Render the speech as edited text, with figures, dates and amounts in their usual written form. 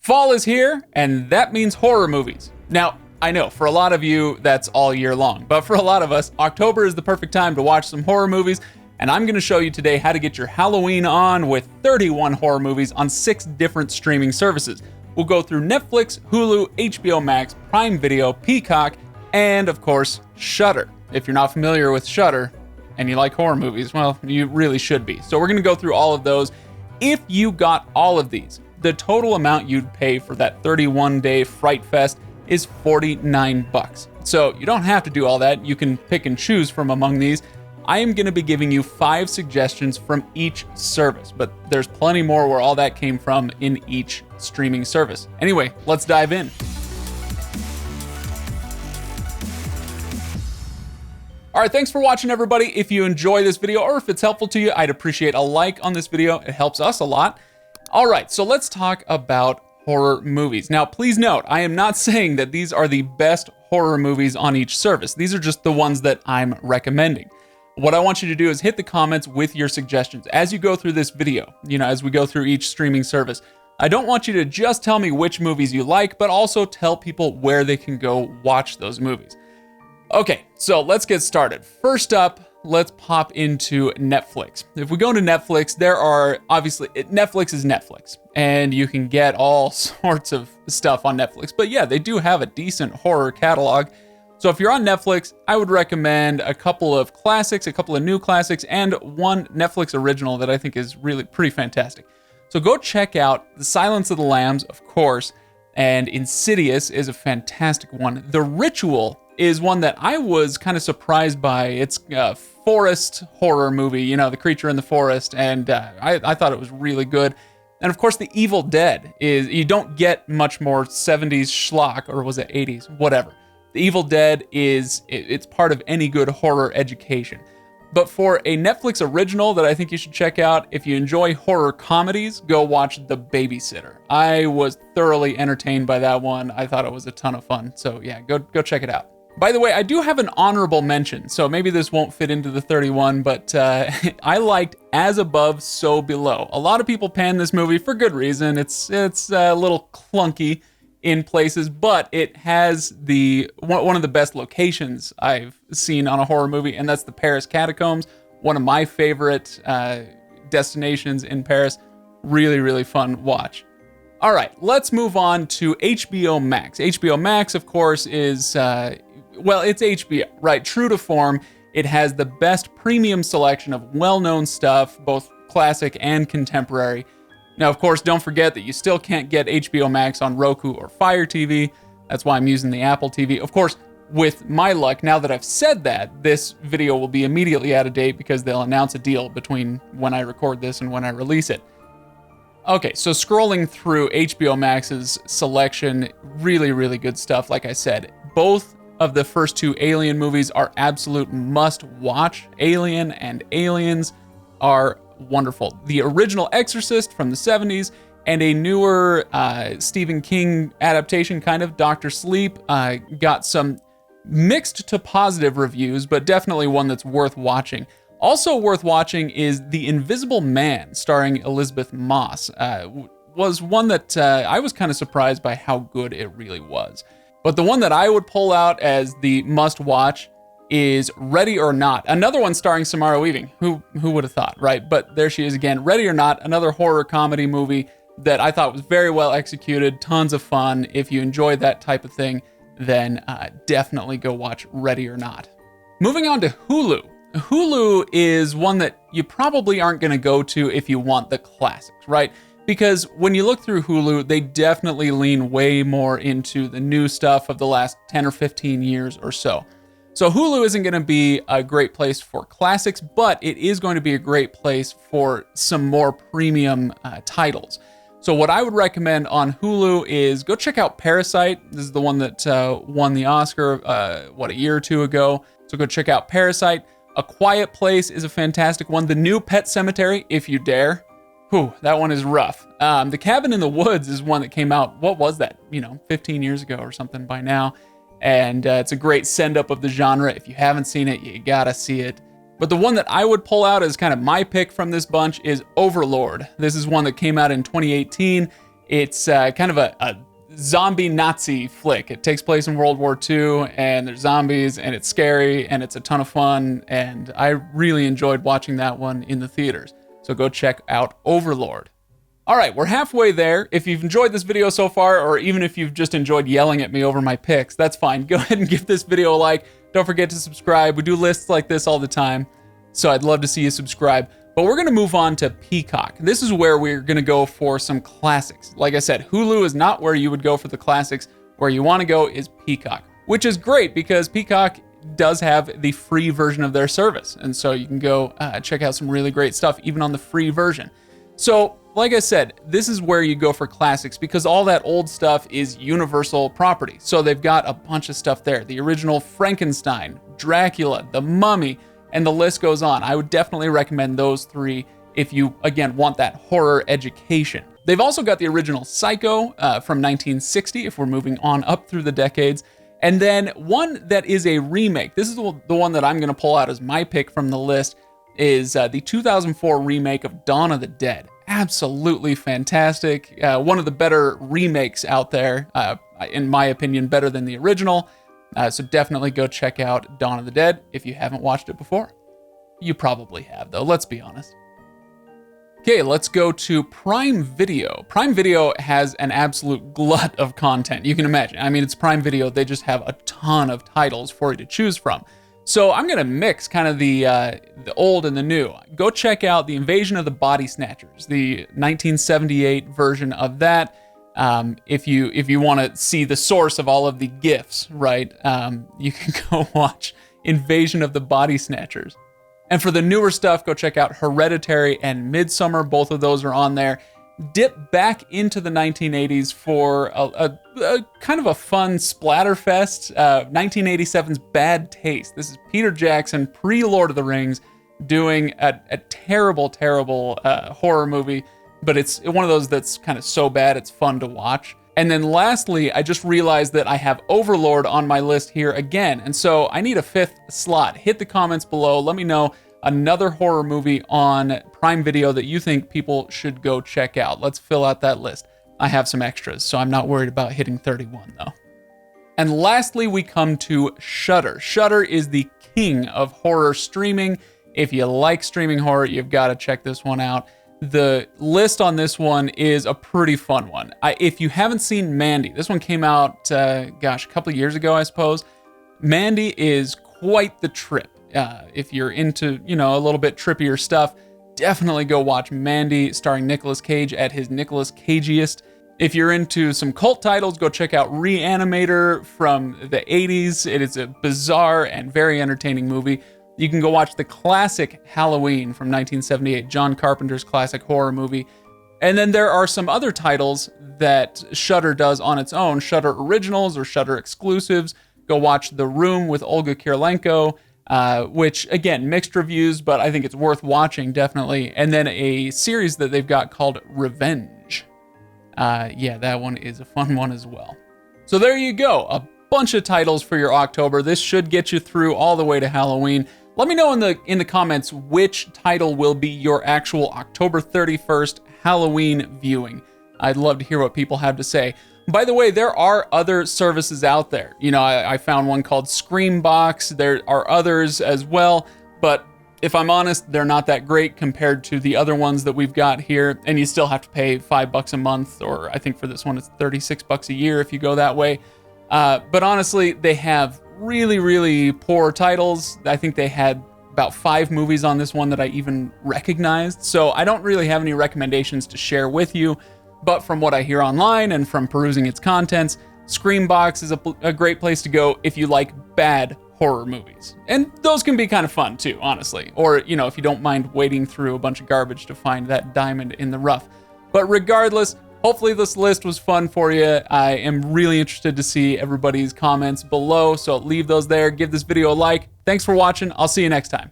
Fall is here, and that means horror movies. Now, I know, for a lot of you, that's all year long, but for a lot of us, October is the perfect time to watch some horror movies, and I'm going to show you today how to get your Halloween on with 31 horror movies on 6 different streaming services. We'll go through Netflix, Hulu, HBO Max, Prime Video, Peacock, and of course, Shudder. If you're not familiar with Shudder and you like horror movies, well, you really should be. So we're going to go through all of those. If you got all of these, the total amount you'd pay for that 31-day Fright Fest is $49. So you don't have to do all that. You can pick and choose from among these. I am going to be giving you 5 suggestions from each service, but there's plenty more where all that came from in each streaming service. Anyway, let's dive in. All right, thanks for watching, everybody. If you enjoy this video or if it's helpful to you, I'd appreciate a like on this video. It helps us a lot. All right, so let's talk about horror movies. Now, please note, I am not saying that these are the best horror movies on each service. These are just the ones that I'm recommending. What I want you to do is hit the comments with your suggestions as you go through this video, as we go through each streaming service. I don't want you to just tell me which movies you like, but also tell people where they can go watch those movies. Okay, so let's get started. First up, let's pop into Netflix. If we go to Netflix, Netflix is Netflix, and you can get all sorts of stuff on Netflix. But yeah, they do have a decent horror catalog. So if you're on Netflix, I would recommend a couple of classics, a couple of new classics, and one Netflix original that I think is really pretty fantastic. So go check out The Silence of the Lambs, of course, and Insidious is a fantastic one. The Ritual is one that I was kind of surprised by. It's a forest horror movie, the creature in the forest, and I thought it was really good. And of course, The Evil Dead is, you don't get much more 70s schlock, or was it 80s, whatever. The Evil Dead it's part of any good horror education. But for a Netflix original that I think you should check out, if you enjoy horror comedies, go watch The Babysitter. I was thoroughly entertained by that one. I thought it was a ton of fun. So yeah, go check it out. By the way, I do have an honorable mention, so maybe this won't fit into the 31, but I liked As Above, So Below. A lot of people pan this movie for good reason. It's a little clunky in places, but it has one of the best locations I've seen on a horror movie, and that's the Paris Catacombs, one of my favorite destinations in Paris. Really, really fun watch. All right, let's move on to HBO Max. HBO Max, of course, is, it's HBO, right? True to form, it has the best premium selection of well-known stuff, both classic and contemporary. Now, of course, don't forget that you still can't get HBO Max on Roku or Fire TV. That's why I'm using the Apple TV. Of course, with my luck, now that I've said that, this video will be immediately out of date because they'll announce a deal between when I record this and when I release it. Okay, so scrolling through HBO Max's selection, really, really good stuff. Like I said, both of the first 2 Alien movies are absolute must-watch. Alien and Aliens are wonderful. The original Exorcist from the 70s and a newer Stephen King adaptation, kind of, Dr. Sleep, got some mixed to positive reviews, but definitely one that's worth watching. Also worth watching is The Invisible Man, starring Elizabeth Moss. Was one that I was kind of surprised by how good it really was. But the one that I would pull out as the must-watch is Ready or Not, another one starring Samara Weaving. Who would have thought, right? But there she is again. Ready or Not, another horror comedy movie that I thought was very well executed, tons of fun. If you enjoy that type of thing, then definitely go watch Ready or Not. Moving on to Hulu. Hulu is one that you probably aren't going to go to if you want the classics, right? Because when you look through Hulu, they definitely lean way more into the new stuff of the last 10 or 15 years or so. So Hulu isn't going to be a great place for classics, but it is going to be a great place for some more premium titles. So what I would recommend on Hulu is go check out Parasite. This is the one that won the Oscar, a year or 2 ago. So go check out Parasite. A Quiet Place is a fantastic one. The new Pet Sematary, if you dare. Whew, that one is rough. The Cabin in the Woods is one that came out, what was that? 15 years ago or something by now. And it's a great send-up of the genre. If you haven't seen it, you gotta see it. But the one that I would pull out as kind of my pick from this bunch is Overlord. This is one that came out in 2018. It's kind of a zombie Nazi flick. It takes place in World War II, and there's zombies, and it's scary, and it's a ton of fun, and I really enjoyed watching that one in the theaters. So go check out Overlord. All right, we're halfway there. If you've enjoyed this video so far, or even if you've just enjoyed yelling at me over my picks, that's fine. Go ahead and give this video a like. Don't forget to subscribe. We do lists like this all the time, so I'd love to see you subscribe. But we're going to move on to Peacock. This is where we're going to go for some classics. Like I said, Hulu is not where you would go for the classics. Where you want to go is Peacock, which is great because Peacock does have the free version of their service. And so you can go check out some really great stuff, even on the free version. So, like I said, this is where you go for classics because all that old stuff is Universal property. So they've got a bunch of stuff there. The original Frankenstein, Dracula, The Mummy, and the list goes on. I would definitely recommend those three if you, again, want that horror education. They've also got the original Psycho from 1960, if we're moving on up through the decades. And then one that is a remake. This is the one that I'm going to pull out as my pick from the list, is the 2004 remake of Dawn of the Dead. Absolutely fantastic. One of the better remakes out there, in my opinion, better than the original. So definitely go check out Dawn of the Dead if you haven't watched it before. You probably have, though, let's be honest. Okay, let's go to Prime Video. Prime Video has an absolute glut of content, you can imagine. I mean, it's Prime Video, they just have a ton of titles for you to choose from. So I'm gonna mix kind of the old and the new. Go check out The Invasion of the Bodysnatchers, the 1978 version of that. If you want to see the source of all of the GIFs, right, you can go watch Invasion of the Bodysnatchers. And for the newer stuff, go check out Hereditary and Midsommar. Both of those are on there. Dip back into the 1980s for a kind of a fun splatterfest. 1987's Bad Taste. This is Peter Jackson, pre-Lord of the Rings, doing a terrible, terrible horror movie. But it's one of those that's kind of so bad it's fun to watch. And then lastly, I just realized that I have Overlord on my list here again. And so I need a fifth slot. Hit the comments below. Let me know another horror movie on Prime Video that you think people should go check out. Let's fill out that list. I have some extras, so I'm not worried about hitting 31 though. And lastly, we come to Shudder. Shudder is the king of horror streaming. If you like streaming horror, you've got to check this one out. The list on this one is a pretty fun one. If you haven't seen Mandy, this one came out, a couple of years ago, I suppose. Mandy is quite the trip. If you're into, a little bit trippier stuff, definitely go watch Mandy, starring Nicolas Cage at his Nicolas Cageiest. If you're into some cult titles, go check out Re-Animator from the 80s. It is a bizarre and very entertaining movie. You can go watch the classic Halloween from 1978, John Carpenter's classic horror movie. And then there are some other titles that Shudder does on its own, Shudder Originals or Shudder Exclusives. Go watch The Room with Olga Kurylenko, which, again, mixed reviews, but I think it's worth watching, definitely. And then a series that they've got called Revenge. Yeah, that one is a fun one as well. So there you go, a bunch of titles for your October. This should get you through all the way to Halloween. Let me know in the comments which title will be your actual October 31st Halloween viewing. I'd love to hear what people have to say. By the way, there are other services out there. I found one called Screambox. There are others as well, but if I'm honest, they're not that great compared to the other ones that we've got here, and you still have to pay $5 a month, or I think for this one it's $36 a year if you go that way. But honestly, they have really, really poor titles. I think they had about 5 movies on this one that I even recognized. So I don't really have any recommendations to share with you. But from what I hear online and from perusing its contents, Screambox is a great place to go if you like bad horror movies. And those can be kind of fun too, honestly. Or, if you don't mind wading through a bunch of garbage to find that diamond in the rough. But regardless, hopefully this list was fun for you. I am really interested to see everybody's comments below, so leave those there. Give this video a like. Thanks for watching. I'll see you next time.